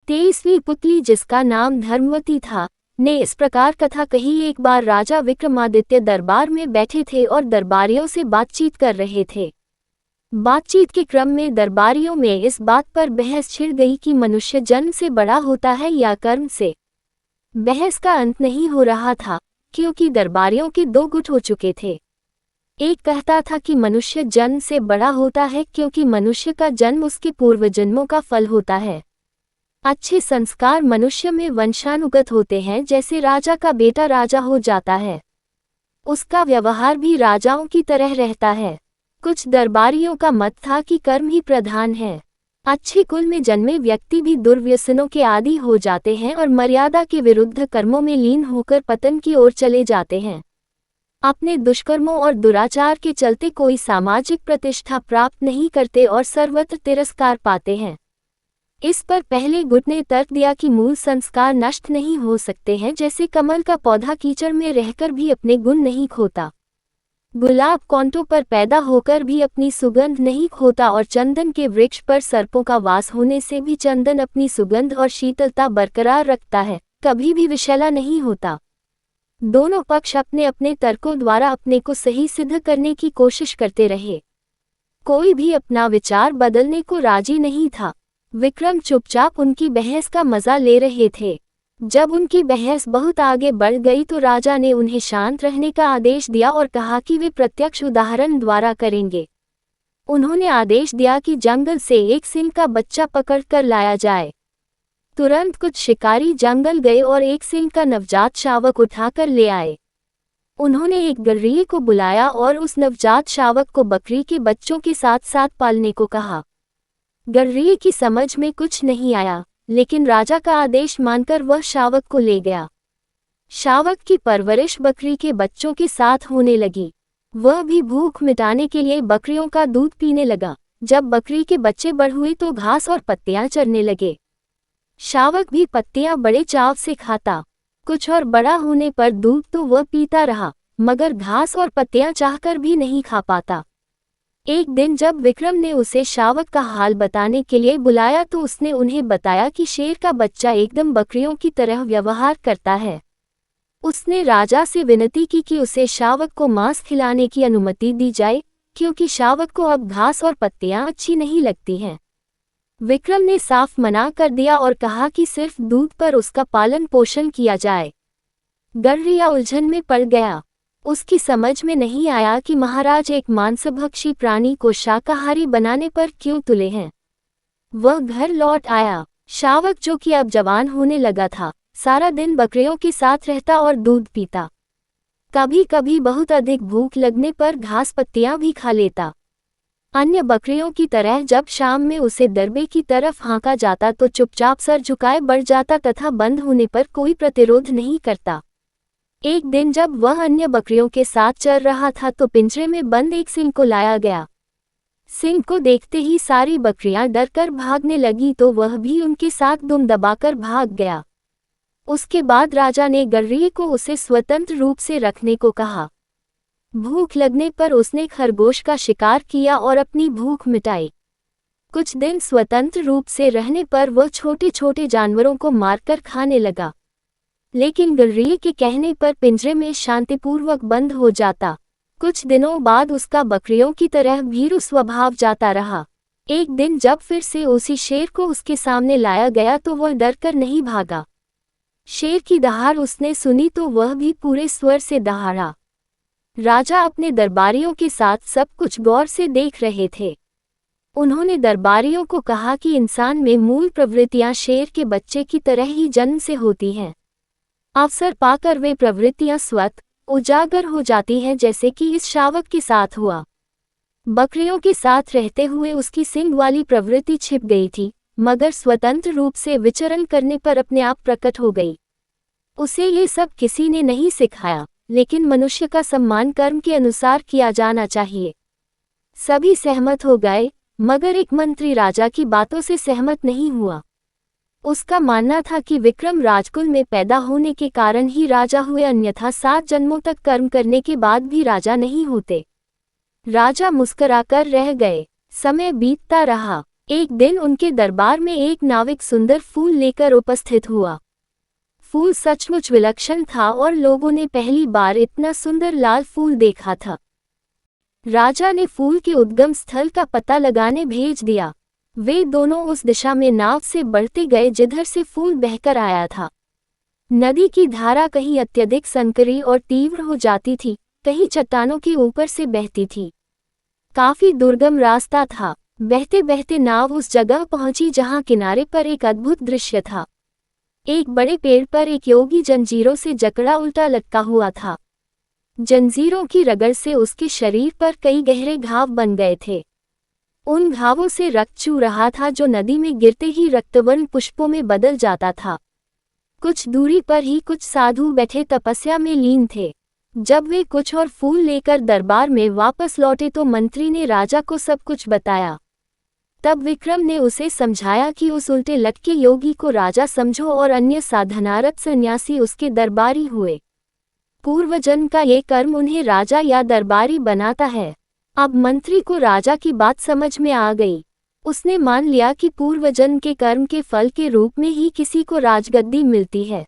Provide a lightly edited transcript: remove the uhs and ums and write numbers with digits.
23वीं पुतली, जिसका नाम धर्मवती था, ने इस प्रकार कथा कही। एक बार राजा विक्रमादित्य दरबार में बैठे थे और दरबारियों से बातचीत कर रहे थे। बातचीत के क्रम में दरबारियों में इस बात पर बहस छिड़ गई कि मनुष्य जन्म से बड़ा होता है या कर्म से। बहस का अंत नहीं हो रहा था, क्योंकि दरबारियों के दो गुट हो चुके थे। एक कहता था कि मनुष्य जन्म से बड़ा होता है क्योंकि मनुष्य का जन्म उसके पूर्व जन्मों का फल होता है। अच्छे संस्कार मनुष्य में वंशानुगत होते हैं, जैसे राजा का बेटा राजा हो जाता है, उसका व्यवहार भी राजाओं की तरह रहता है। कुछ दरबारियों का मत था कि कर्म ही प्रधान है। अच्छे कुल में जन्मे व्यक्ति भी दुर्व्यसनों के आदी हो जाते हैं और मर्यादा के विरुद्ध कर्मों में लीन होकर पतन की ओर चले जाते हैं। अपने दुष्कर्मों और दुराचार के चलते कोई सामाजिक प्रतिष्ठा प्राप्त नहीं करते और सर्वत्र तिरस्कार पाते हैं। इस पर पहले गुट ने तर्क दिया कि मूल संस्कार नष्ट नहीं हो सकते हैं, जैसे कमल का पौधा कीचड़ में रहकर भी अपने गुण नहीं खोता, गुलाब कांटों पर पैदा होकर भी अपनी सुगंध नहीं खोता और चंदन के वृक्ष पर सर्पों का वास होने से भी चंदन अपनी सुगंध और शीतलता बरकरार रखता है, कभी भी विषैला नहीं होता। दोनों पक्ष अपने अपने तर्कों द्वारा अपने को सही सिद्ध करने की कोशिश करते रहे। कोई भी अपना विचार बदलने को राजी नहीं था। विक्रम चुपचाप उनकी बहस का मजा ले रहे थे। जब उनकी बहस बहुत आगे बढ़ गई तो राजा ने उन्हें शांत रहने का आदेश दिया और कहा कि वे प्रत्यक्ष उदाहरण द्वारा करेंगे। उन्होंने आदेश दिया कि जंगल से एक सिंह का बच्चा पकड़कर लाया जाए। तुरंत कुछ शिकारी जंगल गए और एक सिंह का नवजात शावक उठाकर ले आए। उन्होंने एक गर्रिये को बुलाया और उस नवजात शावक को बकरी के बच्चों के साथ साथ पालने को कहा। गर्रिये की समझ में कुछ नहीं आया, लेकिन राजा का आदेश मानकर वह शावक को ले गया। शावक की परवरिश बकरी के बच्चों के साथ होने लगी। वह भी भूख मिटाने के लिए बकरियों का दूध पीने लगा। जब बकरी के बच्चे बड़ हुए तो घास और पत्तियां चरने लगे। शावक भी पत्तियां बड़े चाव से खाता। कुछ और बड़ा होने पर दूध तो वह पीता रहा, मगर घास और पत्तियां चाहकर भी नहीं खा पाता। एक दिन जब विक्रम ने उसे शावक का हाल बताने के लिए बुलाया तो उसने उन्हें बताया कि शेर का बच्चा एकदम बकरियों की तरह व्यवहार करता है। उसने राजा से विनती की कि उसे शावक को मांस खिलाने की अनुमति दी जाए, क्योंकि शावक को अब घास और पत्तियां अच्छी नहीं लगती हैं। विक्रम ने साफ मना कर दिया और कहा कि सिर्फ दूध पर उसका पालन पोषण किया जाए। गर्रिया उलझन में पड़ गया। उसकी समझ में नहीं आया कि महाराज एक मांसभक्षी प्राणी को शाकाहारी बनाने पर क्यों तुले हैं। वह घर लौट आया। शावक, जो कि अब जवान होने लगा था, सारा दिन बकरियों के साथ रहता और दूध पीता। कभी कभी बहुत अधिक भूख लगने पर घास पत्तियां भी खा लेता। अन्य बकरियों की तरह जब शाम में उसे दरबे की तरफ हाँका जाता तो चुपचाप सर झुकाए बढ़ जाता तथा बंद होने पर कोई प्रतिरोध नहीं करता। एक दिन जब वह अन्य बकरियों के साथ चल रहा था तो पिंजरे में बंद एक सिंह को लाया गया। सिंह को देखते ही सारी बकरियां डरकर भागने लगी तो वह भी उनके साथ दुम दबाकर भाग गया। उसके बाद राजा ने गर्रिये को उसे स्वतंत्र रूप से रखने को कहा। भूख लगने पर उसने खरगोश का शिकार किया और अपनी भूख मिटाई। कुछ दिन स्वतंत्र रूप से रहने पर वह छोटे छोटे जानवरों को मारकर खाने लगा, लेकिन गर्रिये के कहने पर पिंजरे में शांतिपूर्वक बंद हो जाता। कुछ दिनों बाद उसका बकरियों की तरह भीरू स्वभाव जाता रहा। एक दिन जब फिर से उसी शेर को उसके सामने लाया गया तो वह डरकर नहीं भागा। शेर की दहाड़ उसने सुनी तो वह भी पूरे स्वर से दहाड़ा। राजा अपने दरबारियों के साथ सब कुछ गौर से देख रहे थे। उन्होंने दरबारियों को कहा कि इंसान में मूल प्रवृत्तियां शेर के बच्चे की तरह ही जन्म से होती हैं। अवसर पाकर वे प्रवृत्तियां स्वतः उजागर हो जाती हैं, जैसे कि इस शावक के साथ हुआ। बकरियों के साथ रहते हुए उसकी सींग वाली प्रवृत्ति छिप गई थी, मगर स्वतंत्र रूप से विचरण करने पर अपने आप प्रकट हो गई। उसे ये सब किसी ने नहीं सिखाया, लेकिन मनुष्य का सम्मान कर्म के अनुसार किया जाना चाहिए। सभी सहमत हो गए, मगर एक मंत्री राजा की बातों से सहमत नहीं हुआ। उसका मानना था कि विक्रम राजकुल में पैदा होने के कारण ही राजा हुए, अन्यथा 7 जन्मों तक कर्म करने के बाद भी राजा नहीं होते। राजा मुस्कुराकर रह गए। समय बीतता रहा। एक दिन उनके दरबार में एक नाविक सुंदर फूल लेकर उपस्थित हुआ। फूल सचमुच विलक्षण था और लोगों ने पहली बार इतना सुंदर लाल फूल देखा था। राजा ने फूल के उद्गम स्थल का पता लगाने भेज दिया। वे दोनों उस दिशा में नाव से बढ़ते गए जिधर से फूल बहकर आया था। नदी की धारा कहीं अत्यधिक संकरी और तीव्र हो जाती थी, कहीं चट्टानों के ऊपर से बहती थी। काफी दुर्गम रास्ता था। बहते बहते नाव उस जगह पहुंची जहां किनारे पर एक अद्भुत दृश्य था। एक बड़े पेड़ पर एक योगी जंजीरों से जकड़ा उल्टा लटका हुआ था। जंजीरों की रगड़ से उसके शरीर पर कई गहरे घाव बन गए थे। उन घावों से रक्त चू रहा था जो नदी में गिरते ही रक्तवर्ण पुष्पों में बदल जाता था। कुछ दूरी पर ही कुछ साधु बैठे तपस्या में लीन थे। जब वे कुछ और फूल लेकर दरबार में वापस लौटे तो मंत्री ने राजा को सब कुछ बताया। तब विक्रम ने उसे समझाया कि उस उल्टे लटके योगी को राजा समझो और अन्य साधनारत सन्यासी उसके दरबारी हुए। पूर्वजन्म का ये कर्म उन्हें राजा या दरबारी बनाता है। अब मंत्री को राजा की बात समझ में आ गई। उसने मान लिया कि पूर्वजन्म के कर्म के फल के रूप में ही किसी को राजगद्दी मिलती है।